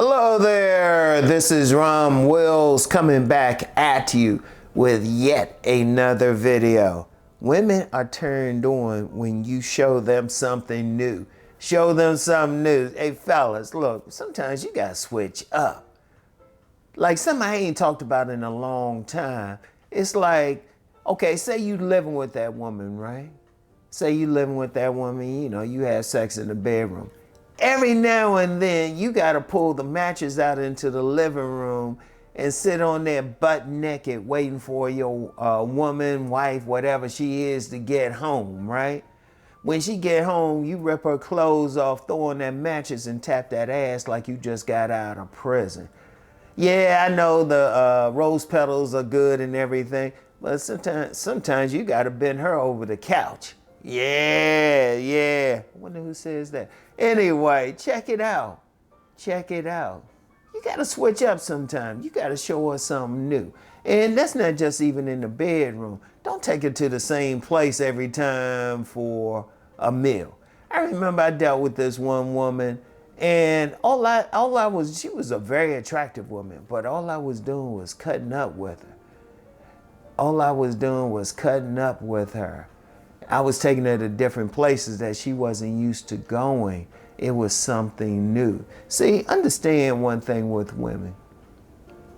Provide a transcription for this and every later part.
Hello there, this is RomWills coming back at you with yet another video. Women are turned on when you show them something new. Show them something new. Hey fellas, look, sometimes you gotta switch up. Like something I ain't talked about in a long time. It's like, okay, say you living with that woman, right? Say you living with that woman, you know, you have sex in the bedroom. Every now and then, you gotta pull the mattress out into the living room and sit on there butt naked waiting for your woman, wife, whatever she is to get home, right? When she get home, you rip her clothes off, throw on that mattress and tap that ass like you just got out of prison. Yeah, I know the rose petals are good and everything, but sometimes you gotta bend her over the couch. Yeah. I wonder who says that. Anyway, check it out. Check it out. You gotta switch up sometime. You gotta show us something new. And that's not just even in the bedroom. Don't take it to the same place every time for a meal. I remember I dealt with this one woman, and she was a very attractive woman, but all I was doing was cutting up with her. I was taking her to different places that she wasn't used to going. It was something new. See, understand one thing with women.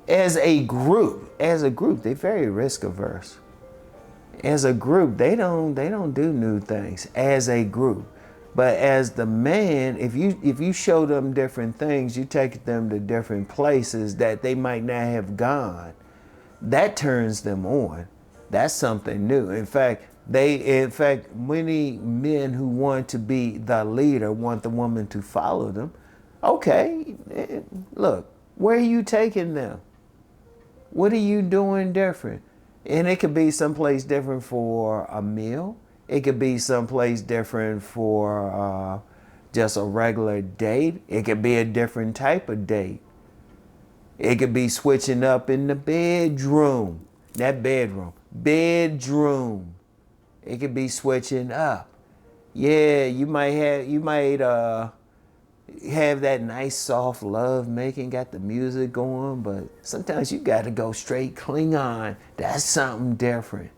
As a group, they're very risk averse. As a group, they don't do new things as a group. But as the man, if you show them different things, you take them to different places that they might not have gone, that turns them on. That's something new. In fact, many men who want to be the leader want the woman to follow them. Okay, look, where are you taking them? What are you doing different? And it could be someplace different for a meal. It could be someplace different for just a regular date. It could be a different type of date. It could be switching up in the bedroom. Bedroom. It could be switching up. Yeah, you might have that nice soft love making, got the music going, but sometimes you got to go straight Klingon. That's something different.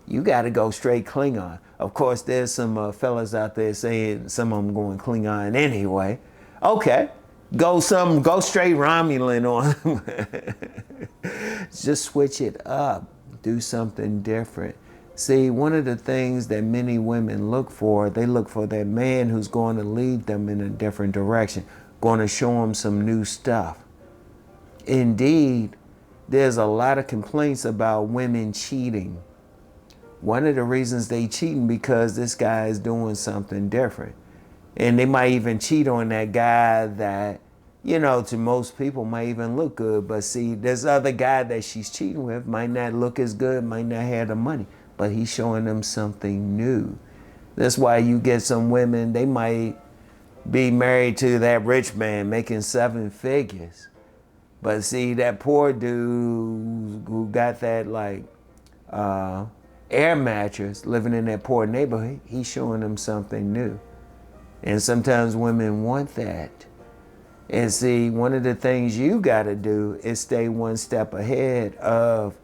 You got to go straight Klingon. Of course, there's some fellas out there saying some of them going Klingon anyway. Okay, go straight Romulan on them. Just switch it up. Do something different. See, one of the things that many women look for, they look for that man who's going to lead them in a different direction, going to show them some new stuff. Indeed, there's a lot of complaints about women cheating. One of the reasons they cheating because this guy is doing something different. And they might even cheat on that guy that, you know, to most people might even look good. But see, this other guy that she's cheating with might not look as good, might not have the money, but he's showing them something new. That's why you get some women, they might be married to that rich man making 7 figures. But see, that poor dude who got that like air mattress living in that poor neighborhood, he's showing them something new. And sometimes women want that. And see, one of the things you gotta do is stay one step ahead of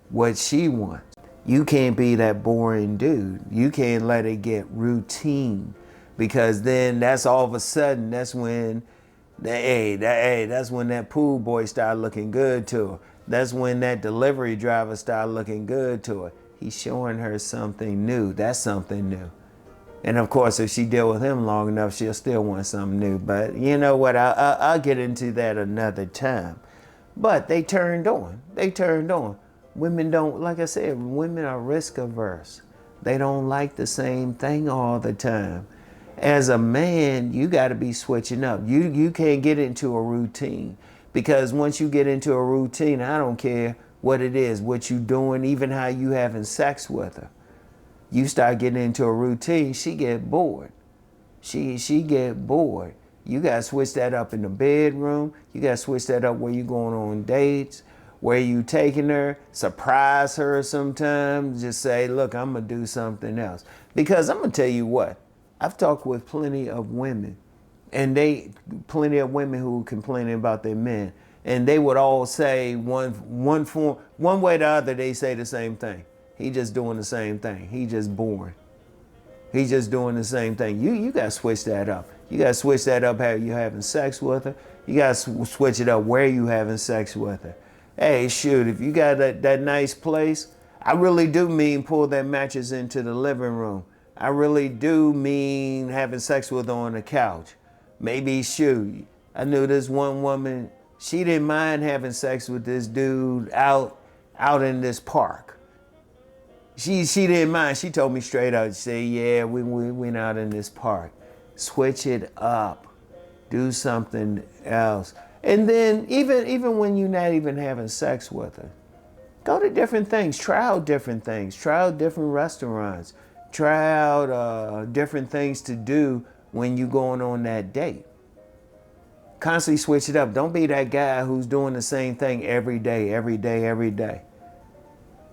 what she wants. You can't be that boring dude. You can't let it get routine, because then that's all of a sudden, that's when that pool boy start looking good to her. That's when that delivery driver start looking good to her. He's showing her something new. That's something new. And of course, if she deal with him long enough, she'll still want something new. But you know what? I'll get into that another time. But they turned on. Women don't, like I said, women are risk averse. They don't like the same thing all the time. As a man, you got to be switching up. You can't get into a routine, because once you get into a routine, I don't care what it is, what you doing, even how you having sex with her. You start getting into a routine, she get bored. She get bored. You got to switch that up in the bedroom. You got to switch that up where you going on dates, where you taking her, surprise her sometimes. Just say, look, I'm going to do something else. Because I'm going to tell you what, I've talked with plenty of women And plenty of women who were complaining about their men, and they would all say one way or the other, they say the same thing. He just doing the same thing. He just boring. He just doing the same thing. You got to switch that up. You got to switch that up how you having sex with her. You got to switch it up where you having sex with her. Hey, shoot, if you got that nice place, I really do mean pull that mattress into the living room. I really do mean having sex with her on the couch. Maybe, shoot, I knew this one woman, she didn't mind having sex with this dude out in this park. She didn't mind. She told me straight out, she said, yeah, we went out in this park. Switch it up. Do something else. And then even when you're not even having sex with her, go to different things. Try out different things. Try out different restaurants. Try out different things to do when you're going on that date. Constantly switch it up. Don't be that guy who's doing the same thing every day.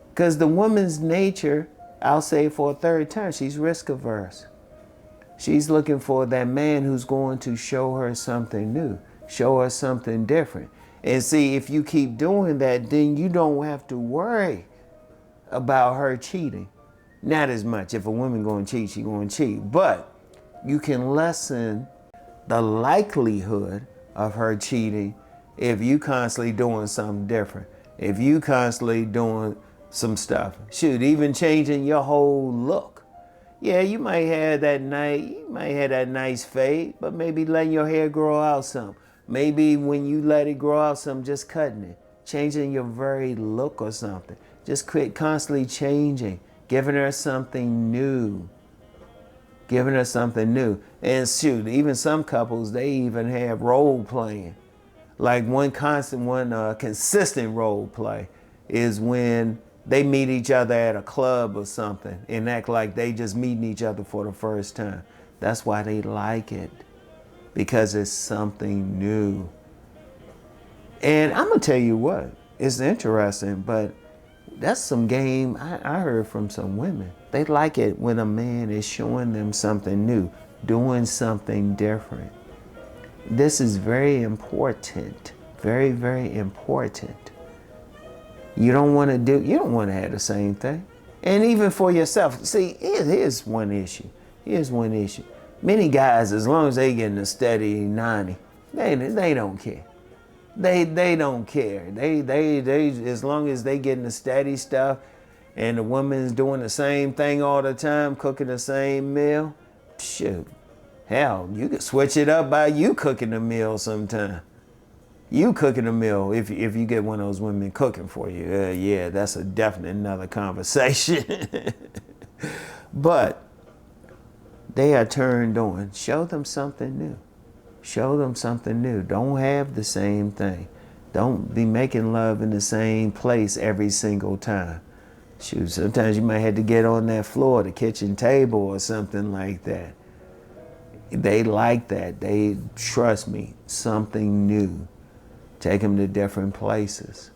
Because the woman's nature, I'll say it for a third time, she's risk averse. She's looking for that man who's going to show her something new, show her something different. And see, if you keep doing that, then you don't have to worry about her cheating. Not as much. If a woman going to cheat, she's going to cheat. But you can lessen the likelihood of her cheating if you constantly doing something different. If you constantly doing some stuff. Shoot, even changing your whole look. Yeah, you might have that nice fade, but maybe letting your hair grow out some. Maybe when you let it grow out some, just cutting it. Changing your very look or something. Just constantly changing. Giving her something new. Giving her something new. And shoot, even some couples, they even have role playing. Like one consistent role play is when they meet each other at a club or something and act like they just meeting each other for the first time. That's why they like it, because it's something new. And I'm gonna tell you what, it's interesting, but that's some game I heard from some women. They like it when a man is showing them something new, doing something different. This is very important, very, very important. You don't want to have the same thing. And even for yourself, see, here's one issue. Many guys, as long as they getting a steady 90, they don't care. They don't care. They as long as they getting the steady stuff and the woman's doing the same thing all the time, cooking the same meal, shoot. Hell, you could switch it up by you cooking the meal sometime. You cooking a meal, if you get one of those women cooking for you, yeah, that's a definite another conversation. But they are turned on. Show them something new. Show them something new. Don't have the same thing. Don't be making love in the same place every single time. Shoot, sometimes you might have to get on that floor, the kitchen table or something like that. They like that. They, trust me, something new. Take them to different places.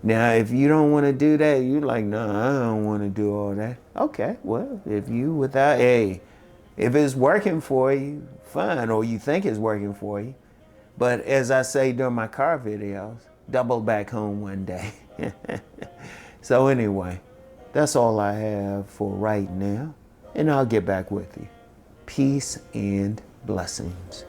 Now, if you don't want to do that, you're like, no, I don't want to do all that. Okay, well, if it's working for you, fine, or you think it's working for you. But as I say during my car videos, double back home one day. So anyway, that's all I have for right now, and I'll get back with you. Peace and blessings.